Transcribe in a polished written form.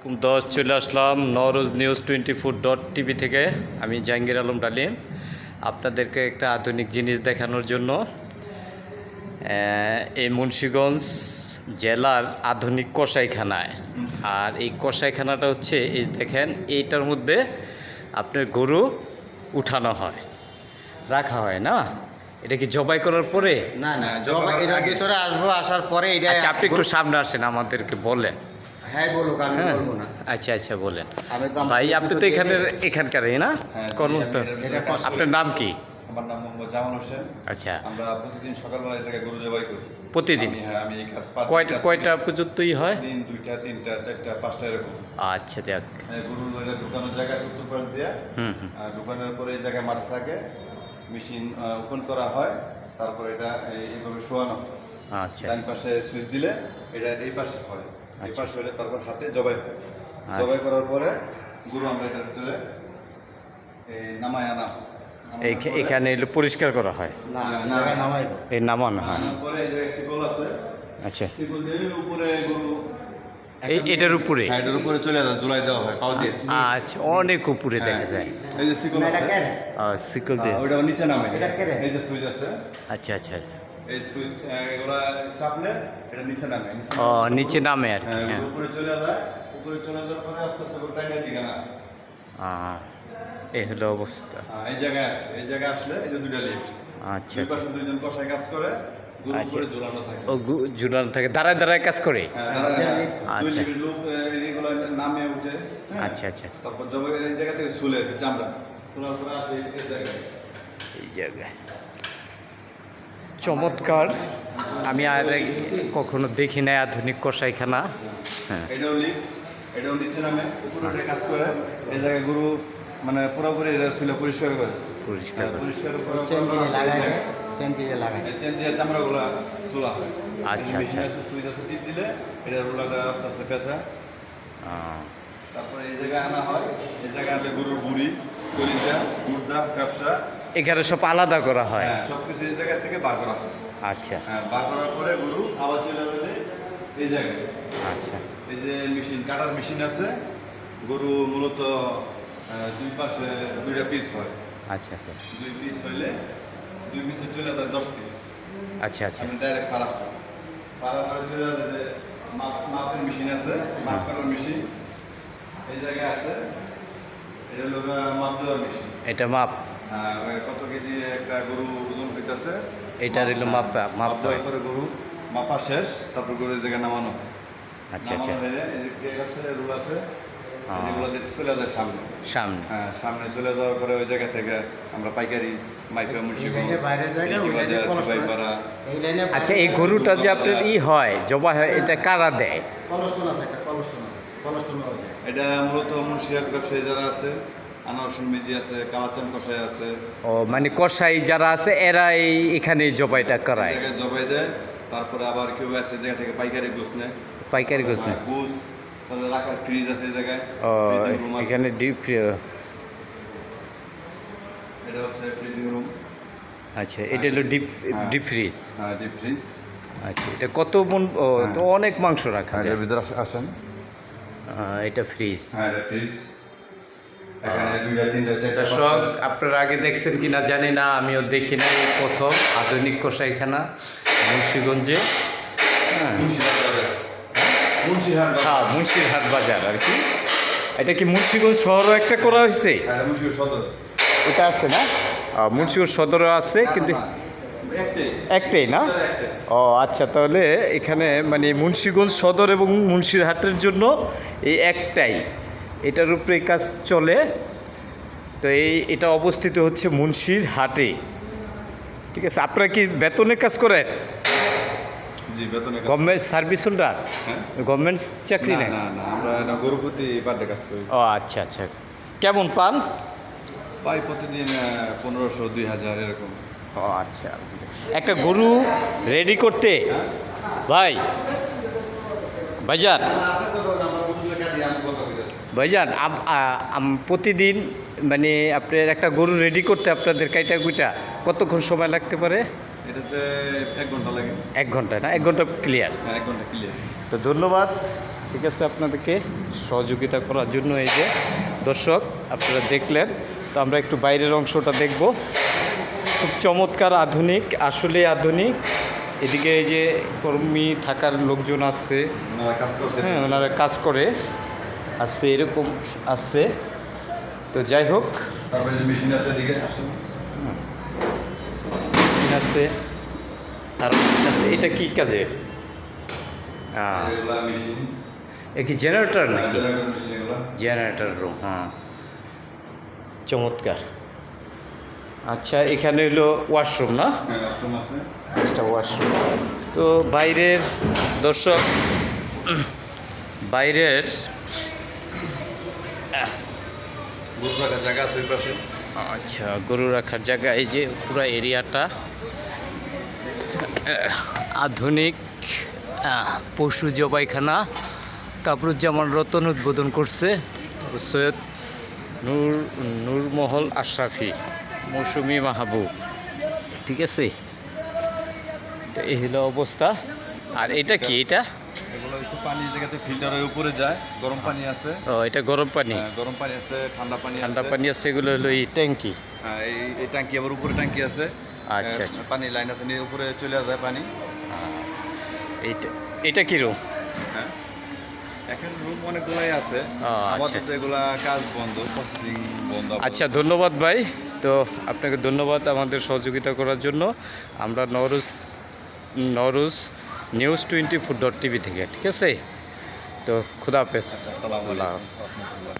চলে আসলাম Nowroz news 24.tv থেকে। আমি জাহাঙ্গীর আলম ডালিম আপনাদেরকে একটা আধুনিক জিনিস দেখানোর জন্য এই মুন্সিগঞ্জ জেলার আধুনিক কসাইখানায়। আর এই কসাইখানাটা হচ্ছে এই দেখেন, এইটার মধ্যে আপনার গরু উঠানো হয়, রাখা হয় না। এটা কি জবাই করার পরে? না না, জবাই এটার ভিতরে আসবো, আসার পরে এটা। আচ্ছা, আপনি একটু সামনে আসেন, আমাদেরকে বলেন। হ্যাঁ বলুক, আমি বলবো না। আচ্ছা বলেন আমি ভাই। আপনি তো এখানকারই না কর্মস্থল? আপনার নাম কি? আমার নাম মোহাম্মদ জামান হোসেন। আচ্ছা, আমরা প্রতিদিন সকালবেলা এই জায়গায় গরু জবাই করি। প্রতিদিন? আমি এই কাজ কয়টা পর্যন্তই হয়? দিন 2টা 3টা 4টা 5টা এরকম। আচ্ছা, যাক। গরু ঢুকানোর জায়গা আছে উত্তর পাশ দিয়ে। ঢুকানোর পরে এই জায়গায় মাঠ থাকে, মেশিন ওপেন করা হয়, তারপরে এটা এইভাবে শোয়ানো। আচ্ছা, ডান পাশে সুইচ দিলে এটা এই পাশে হয়, এই পাশে হলে তারপর হাতে জবাই হয়। জবাই করার পরে গরু আমরা এটার ভিতরে নামায় আনা। এখানে এলে পরিষ্কার করা হয়, না, জায়গায় নামাইবো। এই নামানো হয়। পরে এই জায়গায় শিকল আছে, আচ্ছা, শিকল দিয়ে উপরে গরু এটার উপরে? হ্যাঁ, এটার উপরে চলে যায়, ঝুলাই দেওয়া হয় পাও দিয়ে। আচ্ছা, অনেক উপরে দেখা যায়। এই যে শিকল আছে, শিকল দিয়ে ওইটা নিচে নামে। এটা কেড়ে? এই যে সুইচ আছে, আচ্ছা, এই সুইচ এগুলা চাপলে এটা নিচে নামে। নিচে নামে আর কি। হ্যাঁ, উপরে চলে যায়, উপরে চলে যাওয়ার পরে আস্তে আস্তে গরু টাইনে দিকে না। এই হলো অবস্থা। এই জায়গায় আসে, এই জায়গায় আসলে এই যে দুইটা লিফট। আচ্ছা, দুই পাশে দুইজন কষাই কাজ করে, গরু উপরে ঝুলানো থাকে। ও ঝুলানো থাকে, দাঁড়ায় দাঁড়ায় কাজ করে? দুই লিফট লোক এগুলো নামে উঠে। আচ্ছা। তারপর জবাই এই জায়গা থেকে শুলে চামড়া শোনার পরে আসে এই জায়গায়। এই জায়গায় চমৎকার, আমি আর কখনো দেখি নাই আধুনিক কসাইখানা। হ্যাঁ, এটাও লিফট, এটাও নিচে নামে, উপরে কাজ করে। এই জায়গায় গরু মানে পুরোপুরি এটা শুলে পরিষ্কার করে। পরিষ্কার চেন দিয়ে লাগাই, চেন দিয়ে লাগাই। চেন দিয়ে চামড়াগুলা শোলা হয়। আচ্ছা। সুইচ আছে, টিপ দিলে এটা রোলাটা আস্তে আস্তে পেঁচা। তারপরে এই জায়গায় আনা হয়, এই জায়গায় আনলে গরুর বুড়ি, কলিজা, গুর্দা, ব্যবসা এখানে সব আলাদা করা হয়? হ্যাঁ, সব কিছু এই জায়গা থেকে বার করা হয়। আচ্ছা, বার করার পরে গরু আবার চলে যাবে এই জায়গায়। আচ্ছা। এই যে মেশিন, কাটার মেশিন আছে। গরু মূলত দুই পাশে দুইটা পিস হয়। আচ্ছা। দুই পিস হইলে দুই পিসে চলে যায় 10 পিস। আচ্ছা। আমি ডাইরেক্ট পাড়া করে চলে যায় যে মাপের মেশিন আছে, মাপ করার মেশিন এই জায়গায় আছে। এটা হলো মাপ দেওয়ার মেশিন। এটা মাপ? কত কেজি একটা গরু ওজন হইতেছে, এটার হলো মাপ দেওয়ার পরে গরু মাপা শেষ, তারপর গরু এই জায়গায় নামানো। আচ্ছা। এই যে ক্রেক আছে, রুল আছে, এগুলো দিয়ে চলে যায় সামনে। সামনে চলে যাওয়ার পরে ওই জায়গা থেকে আমরা পাইকারি মাইক্রো মুন্সিগঞ্জ, আচ্ছা, এই গরুটা যে আপনার হয়, জবাই হয়, এটা কারা দেয়? এটা মূলত মুন্সিয়ার ব্যবসায়ী যারা আছে, আনোয়ার মিজি আছে, কালাচান কষাই আছে। মানে কষাই যারা আছে এরাই এখানে জবাইটা করায়? জবাই দেয়। তারপরে আবার কেউ আছে জায়গা থেকে পাইকারি গোছ নেয়। পাইকারি গোছ নেয়? গোছ তাহলে রাখার ফ্রিজ আছে এই জায়গায়। এখানে ডিপ, এটা হচ্ছে ফ্রিজিং রুম। আচ্ছা, এটা হলো ডিপ ফ্রিজ? হ্যাঁ, ডিপ ফ্রিজ। আচ্ছা, এটা কত মন? তো অনেক মাংস রাখা যায়। এর ভিতরে আসেন। এটা ফ্রিজ? হ্যাঁ, এটা ফ্রিজ। এখানে 2টা 3টা 4টা। দর্শক, আপনারা আগে দেখছেন কিনা জানি না, আমিও দেখি নাই, প্রথম আধুনিক কসাইখানা মুন্সিগঞ্জে। হ্যাঁ, মুন্সিরহাট বাজার আর কি। এটা কি মুন্সিগঞ্জ শহরও একটা করা হয়েছে? এটা আছে না? মুন্সিগঞ্জ সদরও আছে, কিন্তু একটাই না? ও আচ্ছা, তাহলে এখানে মানে মুন্সিগঞ্জ সদর এবং মুন্সিরহাটের জন্য এই একটাই, এটার উপরে কাজ চলে। তো এটা অবস্থিত হচ্ছে মুন্সিরহাটে। ঠিক আছে, আপনারা কি বেতনে কাজ করেন? জি, বেতনে। Government service holder? গভর্নমেন্ট চাকরি নেই? না, আমরা গরু প্রতি পার কাজ করি। ও আচ্ছা। কেমন পান? পাই প্রতিদিন 1500 2000 এরকম। ও আচ্ছা। একটা গরু রেডি করতে ভাইজান প্রতিদিন মানে আপনার একটা গরু রেডি করতে আপনাদের কুইটা কতক্ষণ সময় লাগতে পারে? এটাতে 1 ঘন্টা লাগে। 1 ঘন্টা না? 1 ঘন্টা ক্লিয়ার? হ্যাঁ, 1 ঘন্টা ক্লিয়ার। তো ধন্যবাদ। ঠিক আছে, আপনাদেরকে সহযোগিতা করার জন্য এই যে দর্শক আপনারা দেখলেন। তো আমরা একটু বাইরের অংশটা দেখব। খুব চমৎকার, আধুনিক, আসলে আধুনিক। এদিকে এই যে কর্মী থাকার লোকজন আসছে, ওনারা কাজ করছে। হ্যাঁ ওনারা কাজ করে আসছে, এরকম আসছে। তো যাই হোক, তারপরে যে মেশিন আছে এদিকে আসুন। আছে আর আছে। এটা কি কাজের? এগুলা মেশিন, এ কি জেনারেটর নাকি? জেনারেটর মেশিন এগুলা। জেনারেটর রুম, হ্যাঁ, চমৎকার। আচ্ছা, এখানে হলো ওয়াশরুম না? হ্যাঁ, ওয়াশরুম আছে। একটা ওয়াশরুম। তো বাইরের দর্শক, বাইরের গরু রাখার জায়গা আছে ওই পাশে। আচ্ছা, গরু রাখার জায়গা, এই যে পুরো এরিয়াটা আধুনিক পশু জবাইখানা। কামরুজ্জামান রতন উদ্বোধন করছে সৈয়দ নূরমহল আশরাফি, মৌসুমি মাহবুব। ঠিক আছে, তো এই হলো অবস্থা। আর এটা কি? এটা এগুলো একটু পানি জায়গাতে ফিল্টারের উপরে যায়, গরম পানি আছে। ও, এটা গরম পানি, হ্যাঁ, গরম পানি আছে, ঠান্ডা পানি আছে। ঠান্ডা পানি আছে। এগুলো হলো এই ট্যাঙ্কি। হ্যাঁ, এই ট্যাঙ্কি আবার উপরে ট্যাঙ্কি আছে। আচ্ছা, আচ্ছা। পানি লাইন আছে, নিয়ে উপরে চলে যায় পানি। এইটা, এটা কি রুম? হ্যাঁ, এখন রুম অনেকগুলাই আছে। আচ্ছা। আপাতত এগুলা কাজ বন্ধ, প্রসেসিং বন্ধ। আচ্ছা, ধন্যবাদ ভাই। তো আপনাকে ধন্যবাদ আমাদের সহযোগিতা করার জন্য। আমরা নরুজ নিউজ 24.tv থেকে। ঠিক আছে, তো খুদা হাফেজ। আসসালামু আলাইকুম। আল্লাহ।